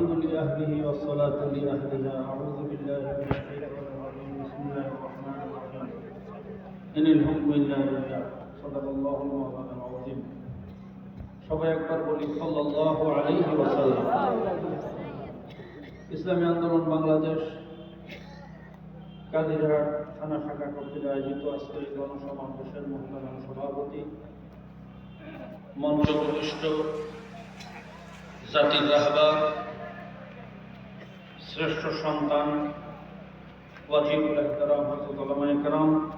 والحمد لأهله والصلاة لأهلها. أعوذ بالله من الشيطان الرجيم. بسم الله الرحمن الرحيم. إن الحكم إلا لله. صدق الله مولانا العظيم. সবাই একবার বলি সাল্লাল্লাহু আলাইহি ওয়াসাল্লাম। ইসলামী আন্দোলন বাংলাদেশ কাদিরহাট থানা শাখা কর্তৃক আয়োজিত আজকের গণসমাবেশের মহতারাম সভাপতি, মঞ্চপ্রবিষ্ট জাতির রাহবার, শ্রেষ্ঠ সন্তান ওয়াজিবুল ইহতারাম হযরত উলামায়ে কেরাম,